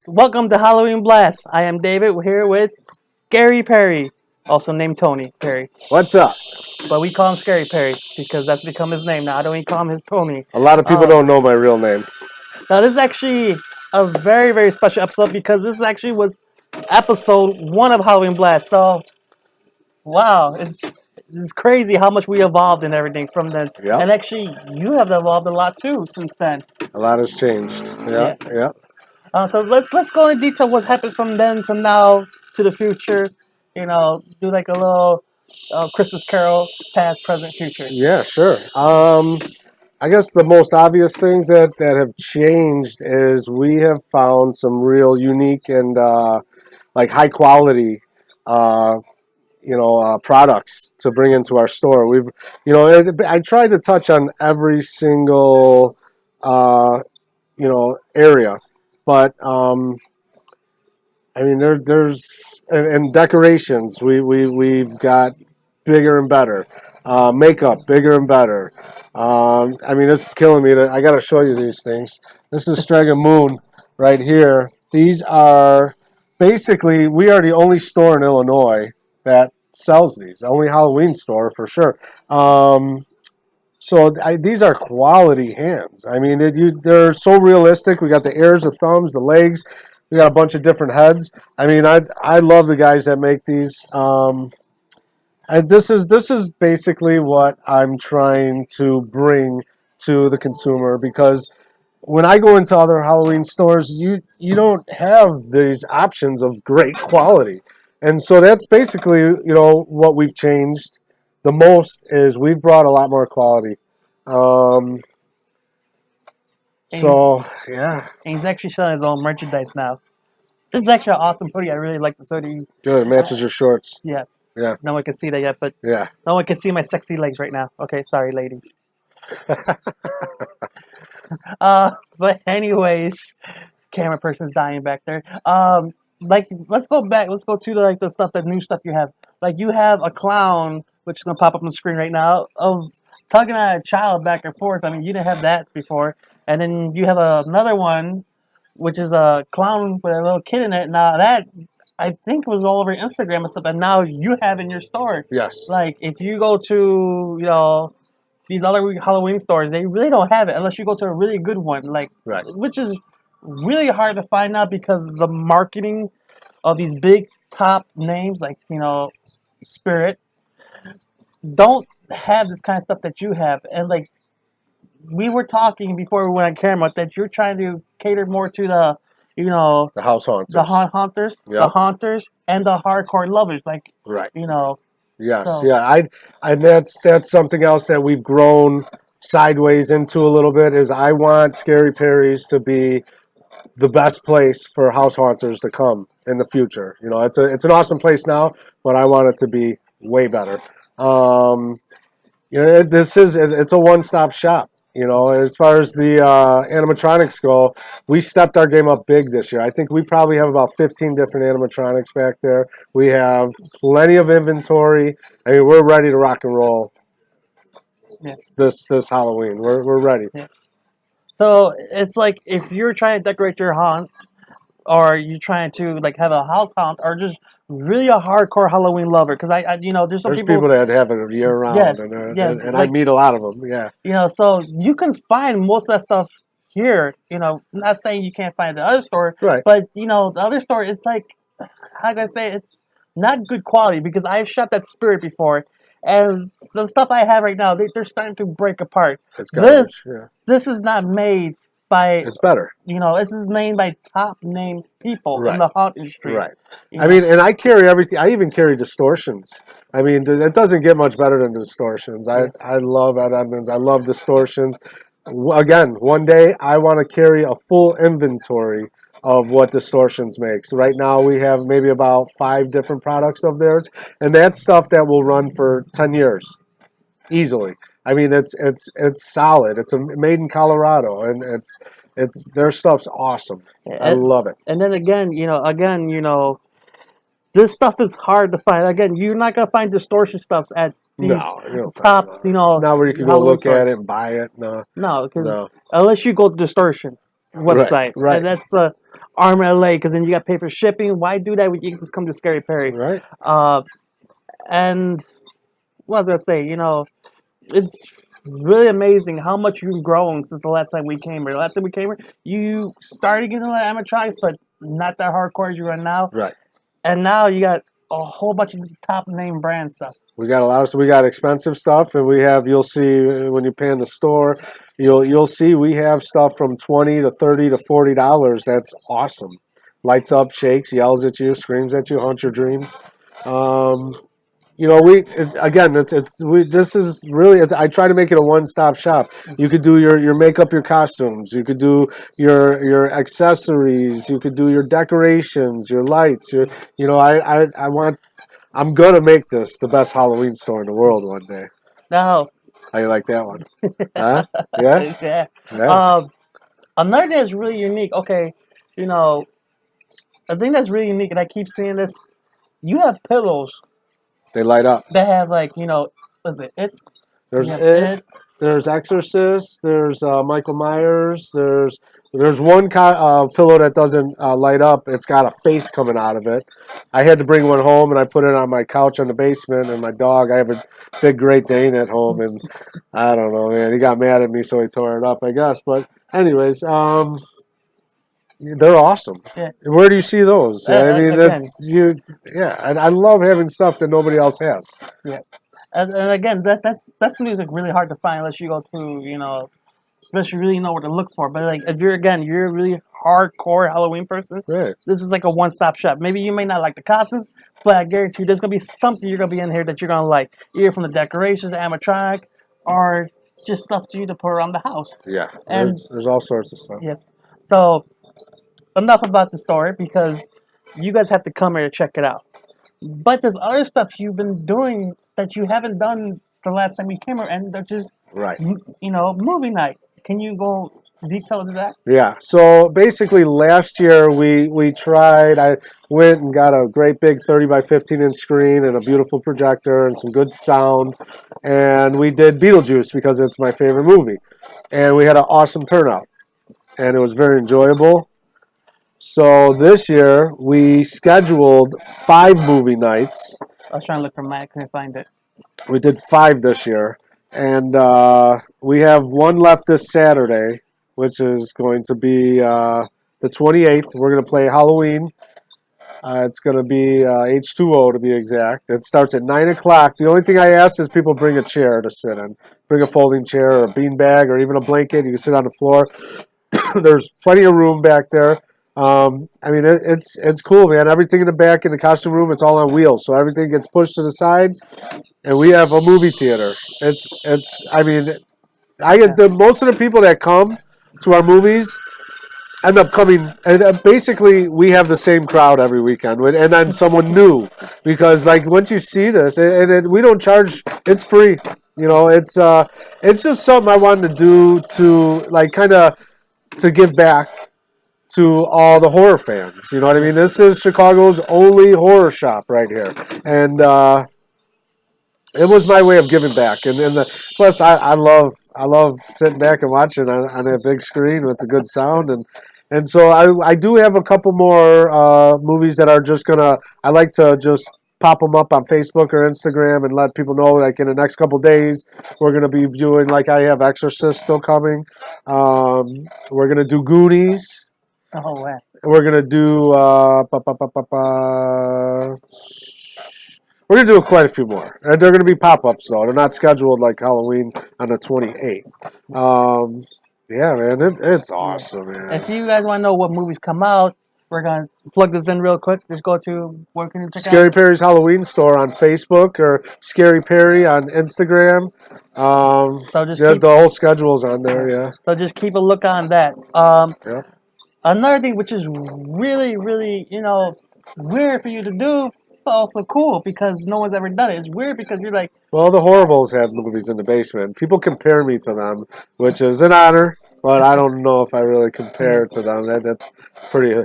Welcome to Halloween Blast. I am David. We're here with Scary Perry, also named Tony Perry. What's up? But we call him Scary Perry because that's become his name now. I don't even call him his Tony. A lot of people don't know my real name. Now, this is actually a very, very special episode because this actually was episode 1 of Halloween Blast. So, wow, it's crazy how much we evolved and everything from then. Yep. And actually, you have evolved a lot too since then. A lot has changed. Yeah. So let's go into detail what happened from then to now to the future. Do like a little Christmas Carol, past, present, future. Yeah, sure. I guess the most obvious things that have changed is we have found some real unique and like high quality products to bring into our store. I tried to touch on every single area. But there's and decorations. We've got bigger and better. Makeup, bigger and better. It's killing me. I got to show you these things. This is Strega Moon right here. These are basically, we are the only store in Illinois that sells these. Only Halloween store for sure. These are quality hands. They're so realistic. We got the ears, the thumbs, the legs. We got a bunch of different heads. I love the guys that make these. And this is basically what I'm trying to bring to the consumer, because when I go into other Halloween stores, you don't have these options of great quality, and so that's basically what we've changed. The most is we've brought a lot more quality. Yeah. And he's actually selling his own merchandise now. This is actually an awesome hoodie. I really like this hoodie. Good. It matches your shorts. Yeah. Yeah. No one can see that yet, but yeah. No one can see my sexy legs right now. Okay, sorry, ladies. But anyways, camera person's dying back there. Let's go back. Let's go to the new stuff you have. Like, you have a clown, which is gonna pop up on the screen right now, of tugging at a child back and forth. You didn't have that before. And then you have another one, which is a clown with a little kid in it. Now that, I think, was all over Instagram and stuff, and now you have in your store. Yes. Like, if you go to these other Halloween stores, they really don't have it unless you go to a really good one. Right. Which is really hard to find now because the marketing of these big top names like Spirit don't have this kind of stuff that you have. And like, we were talking before we went on camera that you're trying to cater more to the house haunters, the haunters, and the hardcore lovers. Like, right. Yes, so. Yeah. That's something else that we've grown sideways into a little bit. Is I want Scary Perry's to be the best place for house haunters to come in the future. It's an awesome place now, but I want it to be way better. It's a one-stop shop. As far as the animatronics go, we stepped our game up big this year. I think we probably have about 15 different animatronics back there. We have plenty of inventory. We're ready to rock and roll. Yes. This Halloween. We're ready. Yeah. So it's like, if you're trying to decorate your haunt, or you're trying to have a house haunt, or just really a hardcore Halloween lover, because there's people that have it year round, yes, and I meet a lot of them. Yeah. So you can find most of that stuff here. Not saying you can't find the other store, right? But the other store, it's like, how can I say, it's not good quality, because I've shopped at Spirit before, and the stuff I have right now, they're starting to break apart. It's garbage. This is not made by. It's better. This is made by top name people in the haunt industry. Right. And I carry everything. I even carry Distortions. It doesn't get much better than Distortions. I love Ed Edmonds. I love Distortions. Again, one day I want to carry a full inventory of what Distortions makes. Right now we have maybe about 5 different products of theirs, and that's stuff that will run for 10 years easily. It's solid. It's made in Colorado, and it's their stuff's awesome. I love it. And then again, this stuff is hard to find. Again, you're not gonna find Distortion stuff at these top, not where you can go look at it and buy it. No, because unless you go to Distortions website, right. And that's Armor LA because then you got to pay for shipping. Why do that when you can just come to Scary Perry? Right. And what was I gonna say? It's really amazing how much you've grown since the last time we came here. The last time we came here, you started getting a lot of animatronics, but not that hardcore as you are now. Right. And now you got a whole bunch of top name brand stuff. We got a lot of, so we got expensive stuff, and we have, you'll see when you pan the store, you'll see we have stuff from $20 to $30 to $40. That's awesome. Lights up, shakes, yells at you, screams at you, haunts your dreams. This is really, I try to make it a one-stop shop. You could do your makeup, your costumes. You could do your accessories. You could do your decorations, your lights. I'm gonna make this the best Halloween store in the world one day. Now, How you like that one? Huh? Yeah? yeah. Yeah. Another thing that's really unique. Okay, a thing that's really unique, and I keep seeing this. You have pillows They light up. that have is it it? There's You have it. There's Exorcist. There's Michael Myers. There's one pillow that doesn't light up. It's got a face coming out of it. I had to bring one home, and I put it on my couch in the basement. And my dog, I have a big Great Dane at home, and I don't know, man. He got mad at me, so he tore it up, I guess. But anyways, they're awesome. Yeah. Where do you see those? I mean, again. that's you. Yeah, and I love having stuff that nobody else has. Yeah. And again, that's music really hard to find unless you go to unless you really know what to look for. But like if you're a really hardcore Halloween person, Right. this is like a one-stop shop. Maybe you may not like the costumes, but I guarantee you there's gonna be something you're gonna be in here that you're gonna like, either from the decorations, the animatronic, or just stuff to you to put around the house. Yeah, And there's all sorts of stuff. yeah, so enough about the store because you guys have to come here to check it out. But there's other stuff you've been doing that you haven't done the last time we came here, and they're just Right. movie night. Can you go detail into that? Yeah. So basically, last year we tried. I went and got a great big 30 by 15 inch screen and a beautiful projector and some good sound, and we did Beetlejuice because it's my favorite movie, and we had an awesome turnout, and it was very enjoyable. So this year we scheduled 5 movie nights. I was trying to look for mine. I couldn't find it. We did 5 this year, and we have one left this Saturday, which is going to be the 28th. We're going to play Halloween. It's going to be H2O to be exact. It starts at 9 o'clock. The only thing I ask is people bring a chair to sit in. Bring a folding chair or a beanbag or even a blanket. You can sit on the floor. There's plenty of room back there. I mean, it's cool, man. Everything in the back in the costume room, it's all on wheels, so everything gets pushed to the side, and we have a movie theater. I mean, I get most of the people that come to our movies end up coming, and basically we have the same crowd every weekend, and then someone new, because like once you see this, and we don't charge, it's free. It's just something I wanted to do to like kind of to give back to all the horror fans. You know what I mean? This is Chicago's only horror shop right here. And it was my way of giving back. Plus, I love sitting back and watching on a big screen with the good sound. And so I do have a couple more movies that are just going to, I like to just pop them up on Facebook or Instagram and let people know, like in the next couple days, we're going to be doing, like I have Exorcist still coming. We're going to do Goonies. Oh, wow. We're gonna do we're gonna do quite a few more, and they're gonna be pop-ups though. They're not scheduled like Halloween on the 28th. Yeah, man, it's awesome, man. If you guys want to know what movies come out, we're gonna plug this in real quick. Just go to where can you check Scary out? Perry's Halloween store on Facebook or Scary Perry on Instagram. So just the whole schedule's on there. Yeah. So just keep a look on that. Yeah. Another thing which is really, really, weird for you to do, but also cool because no one's ever done it. It's weird because you're like, well, the Horribles have movies in the basement. People compare me to them, which is an honor, but I don't know if I really compare to them. That's pretty,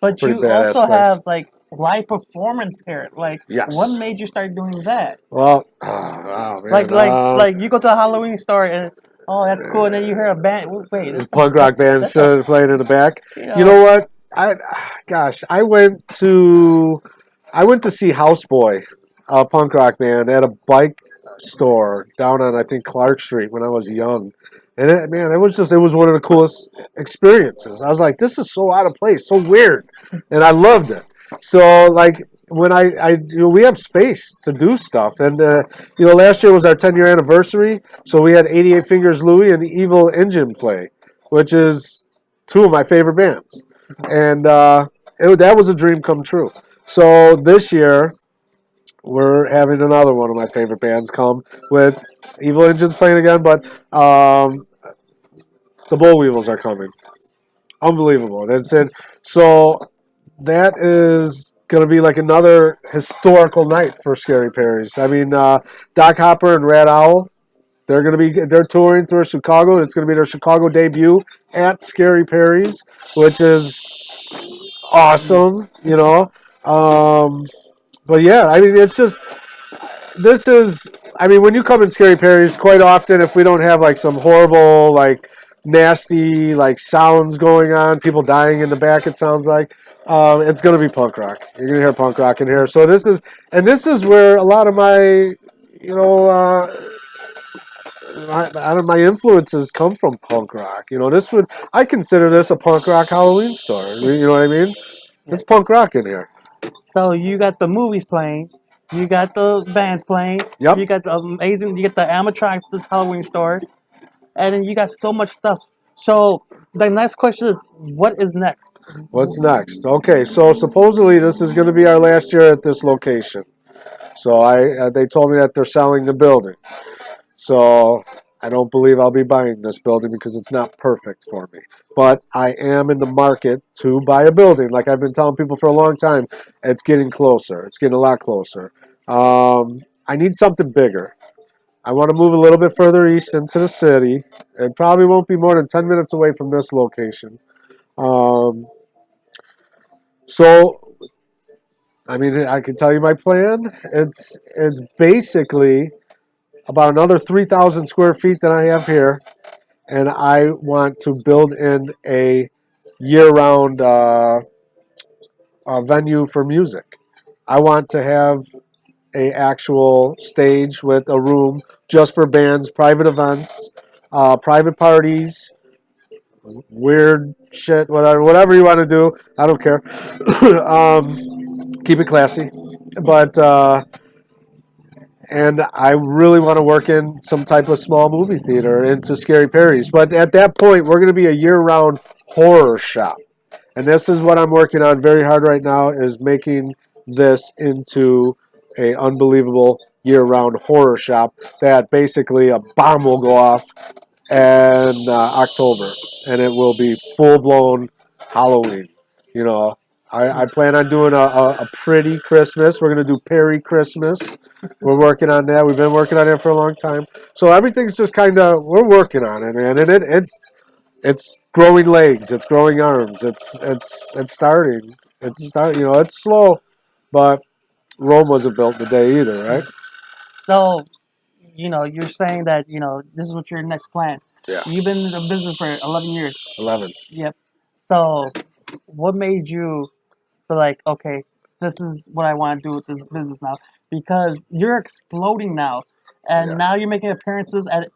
But pretty you badass also place. have like live performance here. Like, Yes. what made you start doing that? Well, oh, man. Like you go to a Halloween store and that's cool, and then you hear a band. Wait, There's a punk rock band playing in the back. You know. You know what? gosh, I went to see Houseboy, a punk rock band, at a bike store down on I think Clark Street when I was young, and man, it was one of the coolest experiences. I was like, this is so out of place, so weird, and I loved it. So like when we have space to do stuff, and last year was our 10-year anniversary, so we had 88 Fingers Louie and the Evil Engine play, which is two of my favorite bands, and that was a dream come true. So this year we're having another one of my favorite bands come with Evil Engines playing again, but the Bull Weevils are coming. Unbelievable. That's it. So that is going to be like another historical night for Scary Perry's. I mean, Doc Hopper and Rat Owl, they're touring through Chicago. It's going to be their Chicago debut at Scary Perry's, which is awesome, But yeah, I mean, it's just this is. I mean, when you come in Scary Perry's, quite often, if we don't have like some horrible, like nasty, like sounds going on, people dying in the back, it sounds like. It's going to be punk rock. You're going to hear punk rock in here. So this is where a lot of my, out of my influences come from punk rock. I consider this a punk rock Halloween store. You know what I mean? It's punk rock in here. So you got the movies playing, you got the bands playing, Yep. you got you got the Animatronics, this Halloween store, and then you got so much stuff. So the next question is, what is next? What's next? Okay, so supposedly this is going to be our last year at this location. So they told me that they're selling the building. So I don't believe I'll be buying this building because it's not perfect for me. But I am in the market to buy a building. Like I've been telling people for a long time, it's getting closer. It's getting a lot closer. I need something bigger. I want to move a little bit further east into the city. It probably won't be more than 10 minutes away from this location. So, I mean, I can tell you my plan. It's basically about another 3,000 square feet that I have here, and I want to build in a year-round venue for music. I want to have a actual stage with a room just for bands, private events, private parties, weird shit, whatever you want to do. I don't care. Keep it classy, but. And I really want to work in some type of small movie theater into Scary Perry's. But at that point, we're going to be a year-round horror shop. And this is what I'm working on very hard right now, is making this into a unbelievable year-round horror shop that basically a bomb will go off in October. And it will be full-blown Halloween. I plan on doing a pretty Christmas. We're going to do Perry Christmas. We're working on that. We've been working on it for a long time. So everything's just kind of, we're working on it, man. And it's growing legs. It's growing arms. It's starting. It's slow, but Rome wasn't built in a day either, right? So, you're saying that, this is what your next plan. Yeah. You've been in the business for 11 years. 11. Yep. So, what made you feel like, okay, this is what I want to do with this business now? Because you're exploding now, and Yeah. now you're making appearances at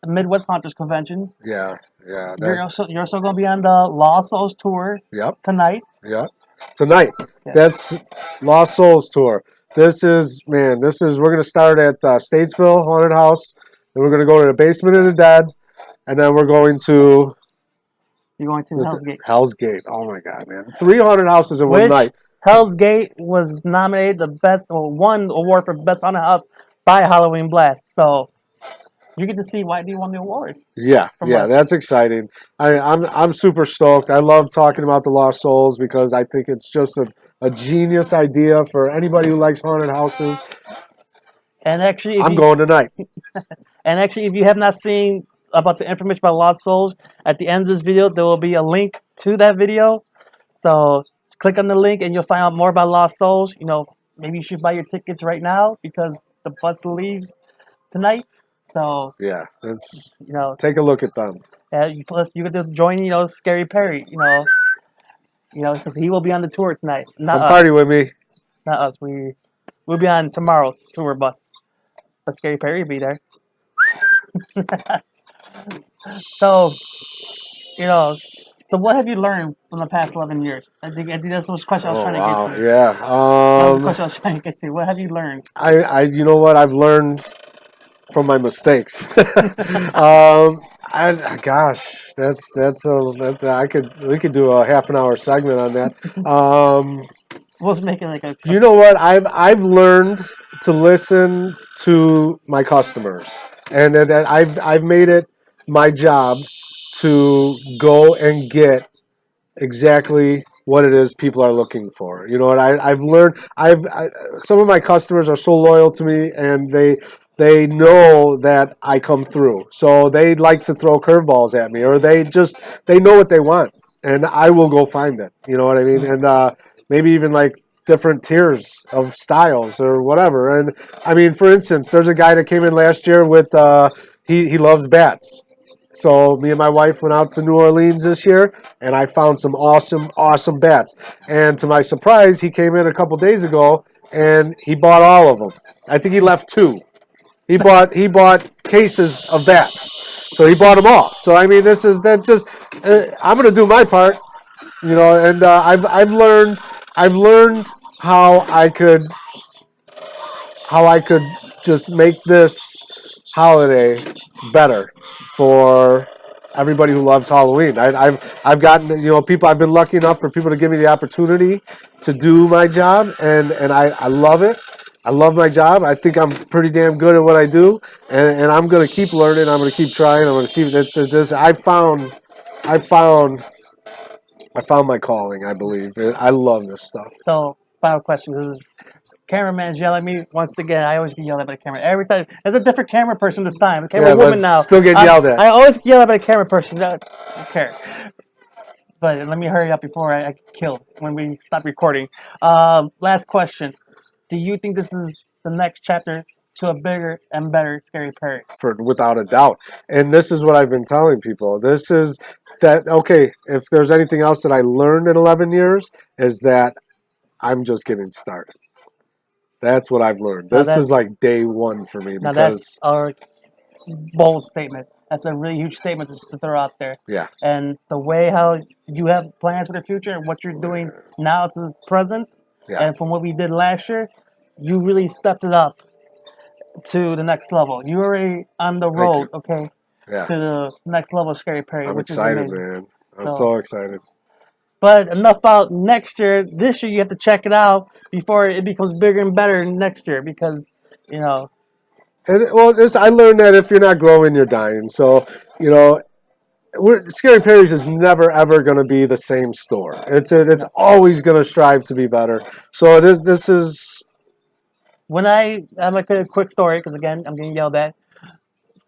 the Midwest Hunters Convention. Yeah. You're also going to be on the Lost Souls tour Yep. tonight. Yep. Tonight. Yeah. That's Lost Souls tour. We're going to start at Statesville Haunted House, then we're going to go to the Basement of the Dead, and then we're going to You're going to Hell's Gate. Hell's Gate. Oh my God, man! 3 haunted houses in one night. Hell's Gate was nominated won award for best haunted house by Halloween Blast. So you get to see why they won the award. Yeah, us. That's exciting. I'm super stoked. I love talking about the Lost Souls because I think it's just a genius idea for anybody who likes haunted houses. And actually, I'm going tonight. And actually, if you have not seen about the information about Lost Souls, at the end of this video, there will be a link to that video. So click on the link and you'll find out more about Lost Souls. Maybe you should buy your tickets right now because the bus leaves tonight. So yeah, take a look at them. Plus you get to join, Scary Perry. You know, because he will be on the tour tonight. Not Come us. party with me. Not us. We'll be on tomorrow's tour bus. But Scary Perry will be there. So, you know, so what have you learned from the past 11 years? I think that's the question I was Oh trying to wow, get to. yeah. That was the question I was trying to get to. What have you learned? You know what I've learned from my mistakes. Gosh, we could do a half an hour segment on that. We'll make it like a. You know what I've learned to listen to my customers, and that I've made it my job to go and get exactly what it is people are looking for. You know what I've learned. Some of my customers are so loyal to me, and they know that I come through. So they like to throw curveballs at me, or they know what they want, and I will go find it. You know what I mean? And maybe even like different tiers of styles or whatever. And I mean, for instance, there's a guy that came in last year with he loves bats. So me and my wife went out to New Orleans this year, and I found some awesome bats. And to my surprise, he came in a couple days ago, and he bought all of them. I think he left 2. He bought cases of bats, so he bought them all. So I mean, I'm going to do my part, you know. And I've learned how I could just make this holiday better for everybody who loves Halloween. I've gotten, you know, people. I've been lucky enough for people to give me the opportunity to do my job, and I love it. I love my job. I think I'm pretty damn good at what I do, and I'm going to keep learning. I'm going to keep trying. I'm going to keep. I found my calling. I believe. I love this stuff. So, final question. This is cameraman's yelling at me once again. I always get yelled at by the camera every time. There's a different camera person this time. A camera woman now. Still get yelled at. I always get yelled at by the camera person. I don't care. But let me hurry up before I get killed when we stop recording. Last question. Do you think this is the next chapter to a bigger and better Scary Perry? Without a doubt. And this is what I've been telling people. This is that, okay, if there's anything else that I learned in 11 years, is that I'm just getting started. That's what I've learned. This is like day one for me. Now that's a bold statement. That's a really huge statement just to throw out there. Yeah. And the way how you have plans for the future and what you're doing now to the present, and from what we did last year, you really stepped it up to the next level. You're already on the road, okay, to the next level of Scary Perry. I'm which excited, is amazing. man. I'm so excited. But enough about next year. This year you have to check it out before it becomes bigger and better next year because, you know. And I learned that if you're not growing, you're dying. So, you know, Scary Perry's is never ever going to be the same store. It's always going to strive to be better. So this is. When I'm like a quick story because again I'm getting yelled at.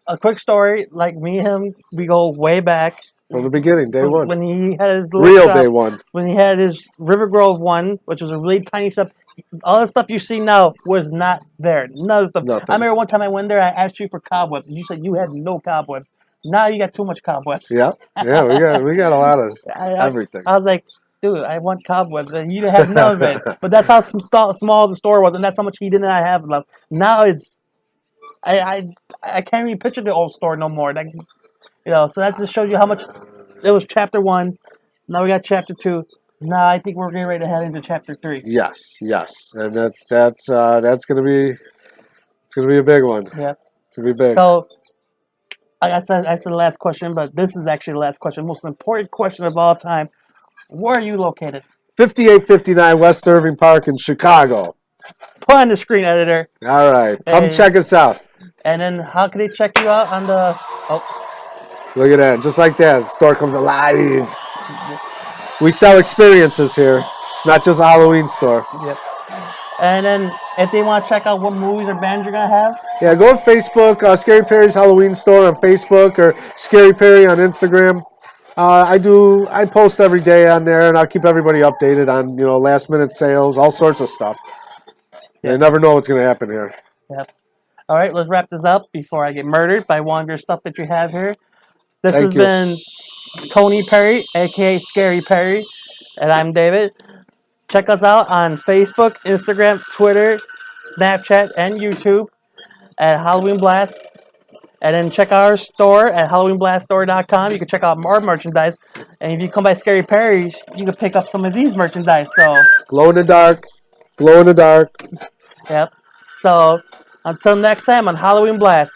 A quick story, like me and him, we go way back. From the beginning, day one. When he had his real shop, day one. When he had his River Grove one, which was a really tiny shop. All the stuff you see now was not there. None of the stuff. Nothing. I remember one time I went there, I asked you for cobwebs. You said you had no cobwebs. Now you got too much cobwebs. Yeah, we got a lot of everything. I was like, dude, I want cobwebs, and you didn't have none of it. But that's how small the store was, and that's how much he didn't have left. Now it's, I can't even picture the old store no more. Like, you know, so that just shows you how much. It was chapter 1. Now we got chapter 2. Now I think we're getting ready to head into chapter 3. Yes, and that's gonna be a big one. Yeah, it's gonna be big. So, I said the last question, but this is actually the last question, most important question of all time. Where are you located? 5859 West Irving Park in Chicago. Put on the screen, editor. All right, come check us out. And then how can they check you out on the? Oh. Look at that. Just like that. The store comes alive. We sell experiences here. It's not just a Halloween store. Yep. And then if they want to check out what movies or bands you're going to have? Yeah, go on Facebook. Scary Perry's Halloween store on Facebook or Scary Perry on Instagram. I post every day on there, and I'll keep everybody updated on, you know, last minute sales, all sorts of stuff. Yep. You never know what's going to happen here. Yep. All right, let's wrap this up before I get murdered by one of your stuff that you have here. This has been Tony Perry, a.k.a. Scary Perry, And I'm David. Check us out on Facebook, Instagram, Twitter, Snapchat, and YouTube at Halloween Blast. And then check out our store at HalloweenBlastStore.com. You can check out more merchandise. And if you come by Scary Perry's, you can pick up some of these merchandise. So, Glow in the dark. Glow in the dark. yep. So, until next time on Halloween Blast.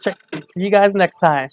See you guys next time.